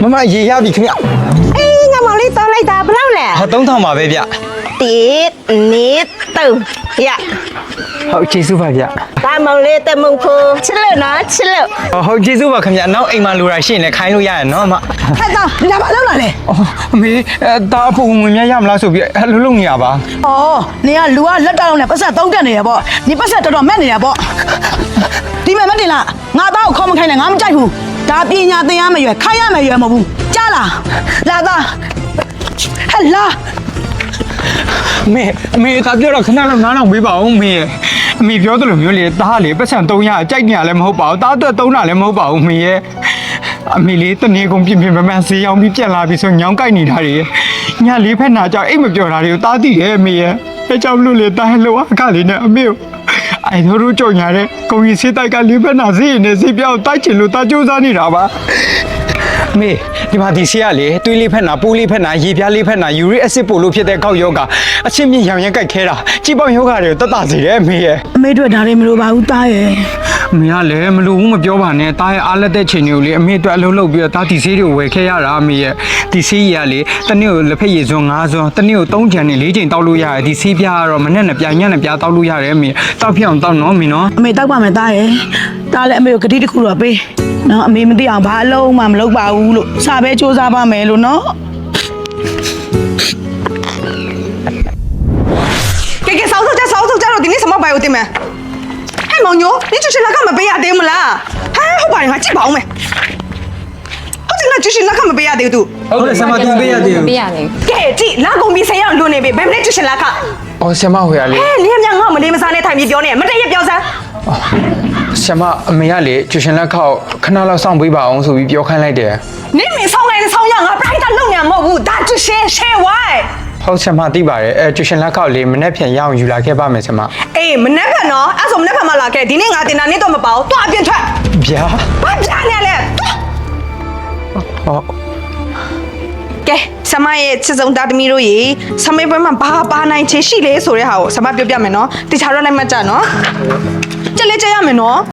မမရေရပြီခင်ဗျ အေးငါမောင်လေးတောင်းလိုက်တာဘယ်လောက်လဲ ဟော3000ပါပဲဗျ တိနေတုံရ ဟုတ်ကျေးဇူးပါဗျ ဒါမောင်လေးတမုံဖို့ချစ်လို့နော်ချစ်လို့ ဟုတ်ကျေးဇူးပါခင်ဗျနောက်အိမ်မှာလူရရှိရင်လည်းခိုင်းလို့ရရနော်မ ဟဲ့သားဒီလာဘာလောက်လာလဲ အမေဒါအဖို့ဝင်မြရမလားဆိုပြီးလှုပ်နေရပါ ဩနေကလူကလက်တောက်နဲ့ပတ်ဆက်သုံးတက်နေရပေါ့နေပတ်ဆက်တော်တော်မက်နေရပေါ့ဒီမဲ့မတင်လားငါသားကိုခေါမခိုင်းနဲ့ငါမကြိုက်ဘူးဒါပညာသင်ရမယ်ရွယ်ခိုင်းရမယ်ရွယ်မဟုတ်ဘူးကြားလားလာသားဟဲ့လာ အမေဒါပြောတော့ခဏလောက်နားတော့မေးပါဦးမေအမေပြောတယ်လို့မျိုးလေတားလေပတ်စံ300ကြိုက်နေရလည်းမဟုတ်ပါဘူးတားအတွက်3တာလည်းမဟုတ်ပါဘူးမေရဲ့အမေလေးတနေကုန်ပြင်မမှန်စေးအောင်ပြီးပြက်လာပြီဆိုညောင်းကြိုက်နေတာတွေညလေးဖက်နာကြောက်အိတ်မပြောတာတွေကိုတားသိတယ်အမေရဲ့အဲကြောင့်လို့လေတားလောအခလေးနဲ့အမေကိုအိုင်တို့ကြော်ညာတဲ့ကိုကြီးစေးတိုက်ကလေးဖက်နာစေးနေစေးပြောင်းတိုက်ချင်လို့တားကြိုးစားနေတာပါမေဒီမှာဒီဆေးရလေတွေးလေးဖက်နာပိုးလေးဖက်နာရေပြားလေးဖက်နာယူရစ်အက်ဆစ်ပိုလို့ဖြစ်တဲ့ကောက်ယောဂအချင်းမြင့်ရောင်ရဲကြိုက်ခဲတာကြည်ပေါင်ယောဂတွေကိုတတ်တာစေတယ်မေရဲ့ အမေတို့ဒါတွေမလိုပါဘူးသားရဲ့ အမေကလည်းမလို့ဘူးမပြောပါနဲ့တားရဲ့အားလက်တဲ့ချိန်တွေကိုလေအမေအတွက်အလုပ်လုပ်ပြီးတော့တားဒီဆေးတွေကိုဝယ်ခဲ့ရတာအမေရဲ့ဒီဆေးကြီးကလေတစ်နေ့ကိုလက်ဖက်ရည်စွန်း5စွန်းတစ်နေ့ကို3ချံနဲ့4ချိန်တောက်လို့ရတယ်ဒီဆေးပြားကတော့မနဲ့နဲ့ပြညနဲ့ပြတောက်လို့ရတယ်အမေတောက်ဖြစ်အောင်တောက်နော်အမေနော် အမေတောက်ပါမယ်သားရဲ့သားလည်းအမေကိုဂတိတစ်ခုတော့ပေးနော်အမေမသိအောင်ဘာအလုံးမှမလုပ်ပါဘူးလို့စာပဲစူးစမ်းပါမယ်လို့နော် 给嫂嫂家了，今天什么白有的没？哎，毛牛，你就是那干嘛背呀的么啦？哎，好吧，你还记包没？我这个就是那干嘛背呀的都？ ဟုတ်တယ်ဆမတင်ပေးရတယ် ပေးရနေ 给这哪公比谁让轮那边，白不就是那个？ အော်ဆမဟိုရလေ 哎，你们我们你们啥呢？台面标呢？没这也标噻？ ဆမအမေကလေကျူရှင်လက်ခောက်ခဏလောက်စောင့်ပေးပါအောင်ဆိုပြီးပြောခိုင်းလိုက်တယ် 你没上来的上样啊，不然他弄两毛五，他就是谁歪？ ဟုတ်ဆမသိပါတယ်ကျူရှင်လက်ခောက်လေမနေ့ပြန်ရအောင်ယူလာခဲ့ပါမယ်ဆမ 哎，没那个呢，俺说没那个嘛啦，给今天俺的那你都没包，多少边穿？ ဗျာ 我骗你嘞！ ဟုတ် ကဲဆမရဲ့ချစ်ဆုံးတာသမီးတို့ရေဆမေးပွဲမှာဘာပါနိုင်ချေရှိလဲဆိုတဲ့ဟာကိုဆမပြောပြမယ်နော်တခြားတော့လိုက်မှတ်ကြနော်ကြက်လေးကြက်ရမယ်နော်